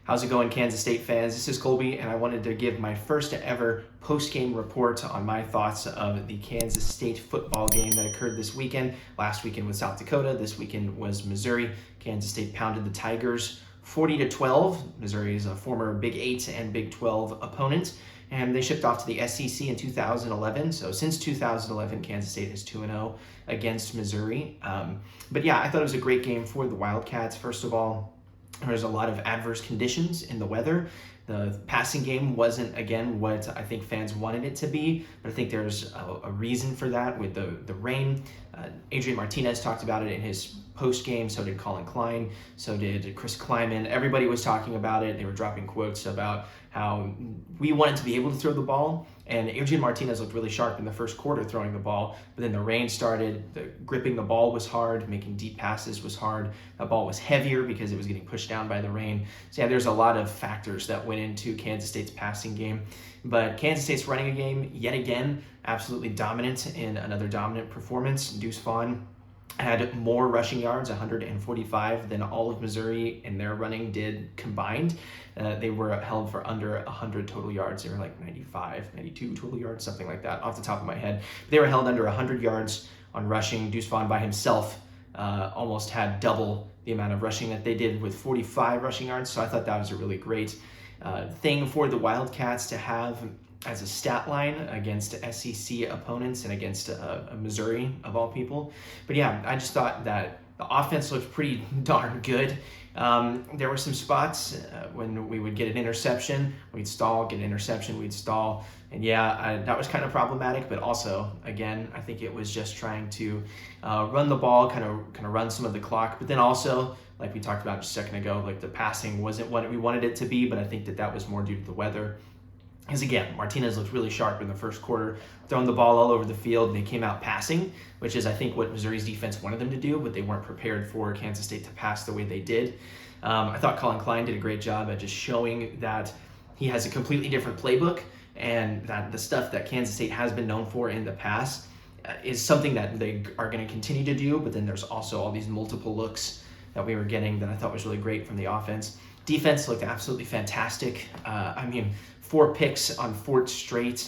How's it going, Kansas State fans? This is Kolby, and I wanted to give my first ever post-game report on my thoughts of the Kansas State football game that occurred this weekend. Last weekend was South Dakota. This weekend was Missouri. Kansas State pounded the Tigers 40-12. Missouri is a former Big 8 and Big 12 opponent, and they shipped off to the SEC in 2011. So since 2011, Kansas State is 2-0 against Missouri. But yeah, I thought it was a great game for the Wildcats. First of all, there's a lot of adverse conditions in the weather. The passing game wasn't, again, what I think fans wanted it to be, but I think there's a reason for that with the rain. Adrian Martinez talked about it in his post-game, so did Colin Klein, so did Chris Kleiman. Everybody was talking about it. They were dropping quotes about how we wanted to be able to throw the ball, and Adrian Martinez looked really sharp in the first quarter throwing the ball, but then the rain started, gripping the ball was hard, making deep passes was hard, the ball was heavier because it was getting pushed down by the rain. So yeah, there's a lot of factors that went into Kansas State's passing game, but Kansas State's running game, yet again, absolutely dominant in another dominant performance. Deuce Vaughn had more rushing yards, 145, than all of Missouri in their running did combined. They were held for under 100 total yards. They were like 95, 92 total yards, something like that off the top of my head. They were held under 100 yards on rushing. Deuce Vaughn by himself almost had double the amount of rushing that they did with 45 rushing yards. So I thought that was a really great thing for the Wildcats to have as a stat line against SEC opponents and against Missouri, of all people. But yeah, I just thought that the offense looked pretty darn good. There were some spots when we would get an interception, we'd stall, get an interception, we'd stall. And yeah, that was kind of problematic, but also, again, I think it was just trying to run the ball, kind of run some of the clock. But then also, like we talked about just a second ago, like the passing wasn't what we wanted it to be, but I think that was more due to the weather. Because again, Martinez looked really sharp in the first quarter, throwing the ball all over the field. They came out passing, which is, I think, what Missouri's defense wanted them to do, but they weren't prepared for Kansas State to pass the way they did. I thought Colin Klein did a great job at just showing that he has a completely different playbook, and that the stuff that Kansas State has been known for in the past is something that they are going to continue to do, but then there's also all these multiple looks that we were getting that I thought was really great from the offense. Defense looked absolutely fantastic. 4 picks on 4 straight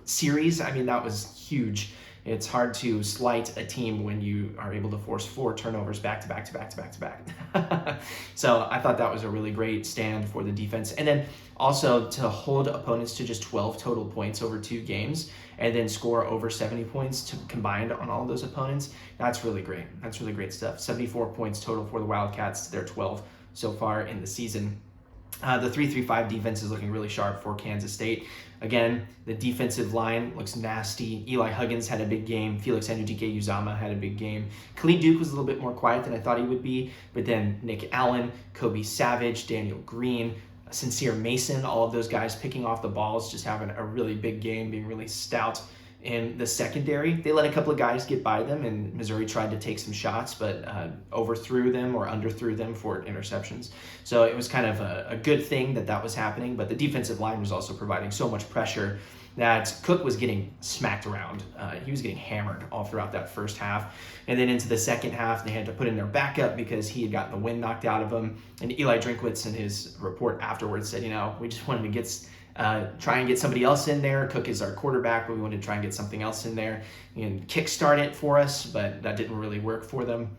series. That was huge. It's hard to slight a team when you are able to force 4 turnovers back to back to back to back to back. So I thought that was a really great stand for the defense. And then also to hold opponents to just 12 total points over 2 games and then score over 70 points combined on all of those opponents. That's really great. That's really great stuff. 74 points total for the Wildcats to their 12 so far in the season. The 3-3-5 defense is looking really sharp for Kansas State. Again, the defensive line looks nasty. Eli Huggins had a big game. Felix Anudike-Uzama had a big game. Khalid Duke was a little bit more quiet than I thought he would be, but then Nick Allen, Kobe Savage, Daniel Green, Sincere Mason, all of those guys picking off the balls, just having a really big game, being really stout. In the secondary, they let a couple of guys get by them, and Missouri tried to take some shots, but overthrew them or underthrew them for interceptions. So it was kind of a good thing that was happening, but the defensive line was also providing so much pressure that Cook was getting smacked around. He was getting hammered all throughout that first half. And then into the second half, they had to put in their backup because he had gotten the wind knocked out of him. And Eli Drinkwitz in his report afterwards said, we just wanted to try and get somebody else in there. Cook is our quarterback, but we wanted to try and get something else in there and kickstart it for us, but that didn't really work for them.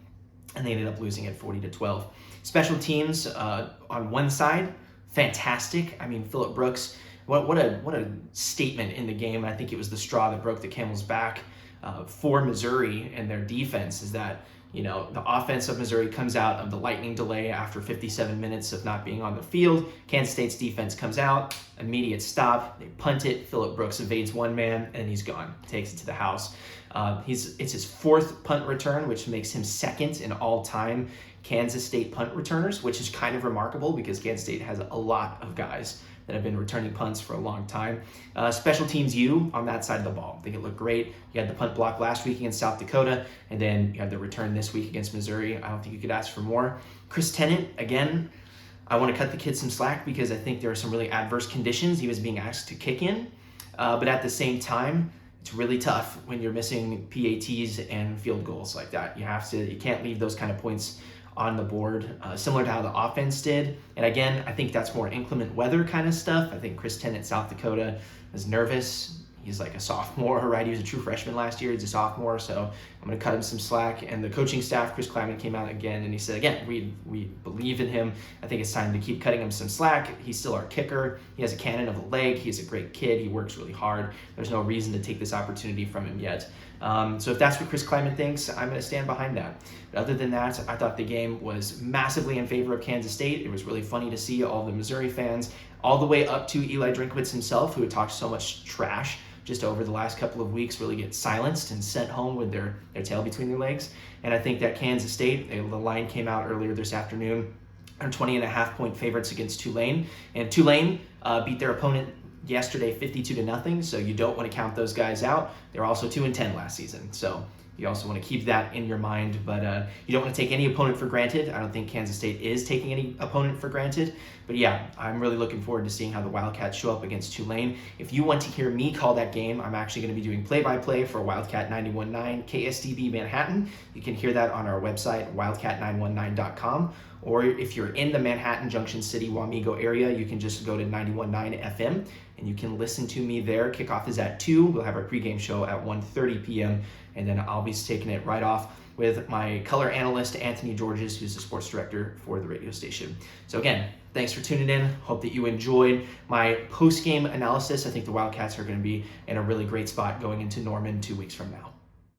And they ended up losing it 40-12. Special teams on one side, fantastic. Phillip Brooks, what a statement in the game. I think it was the straw that broke the camel's back for Missouri and their defense is that the offense of Missouri comes out of the lightning delay after 57 minutes of not being on the field. Kansas State's defense comes out, immediate stop, they punt it, Phillip Brooks evades one man, and he's gone, takes it to the house. It's his 4th punt return, which makes him 2nd in all-time Kansas State punt returners, which is kind of remarkable because Kansas State has a lot of guys that have been returning punts for a long time. Special teams on that side of the ball. I think it looked great. You had the punt block last week against South Dakota, and then you had the return this week against Missouri. I don't think you could ask for more. Chris Tennant, again, I want to cut the kid some slack because I think there are some really adverse conditions he was being asked to kick in. But at the same time, it's really tough when you're missing PATs and field goals like that. You can't leave those kind of points on the board, similar to how the offense did. And again, I think that's more inclement weather kind of stuff. I think Chris Tennant, South Dakota, is nervous. He's like a sophomore, right? He was a true freshman last year. He's a sophomore, so I'm going to cut him some slack. And the coaching staff, Chris Kleiman, came out again, and he said, again, we believe in him. I think it's time to keep cutting him some slack. He's still our kicker. He has a cannon of a leg. He's a great kid. He works really hard. There's no reason to take this opportunity from him yet. So if that's what Chris Kleiman thinks, I'm going to stand behind that. But other than that, I thought the game was massively in favor of Kansas State. It was really funny to see all the Missouri fans, all the way up to Eli Drinkwitz himself, who had talked so much trash just over the last couple of weeks, really get silenced and sent home with their tail between their legs. And I think that Kansas State, the line came out earlier this afternoon, are 20.5-point favorites against Tulane. And Tulane beat their opponent yesterday 52-0, so you don't want to count those guys out. They were also 2-10 last season, so you also want to keep that in your mind, but you don't want to take any opponent for granted. I don't think Kansas State is taking any opponent for granted, but yeah, I'm really looking forward to seeing how the Wildcats show up against Tulane. If you want to hear me call that game, I'm actually going to be doing play-by-play for Wildcat 91.9 KSTB Manhattan. You can hear that on our website, wildcat919.com, or if you're in the Manhattan, Junction City, Wamego area, you can just go to 91.9 FM, and you can listen to me there. Kickoff is at 2. We'll have our pregame show at 1:30 p.m., and then I'll be taking it right off with my color analyst, Anthony Georges, who's the sports director for the radio station. So again, thanks for tuning in. Hope that you enjoyed my post-game analysis. I think the Wildcats are going to be in a really great spot going into Norman 2 weeks from now.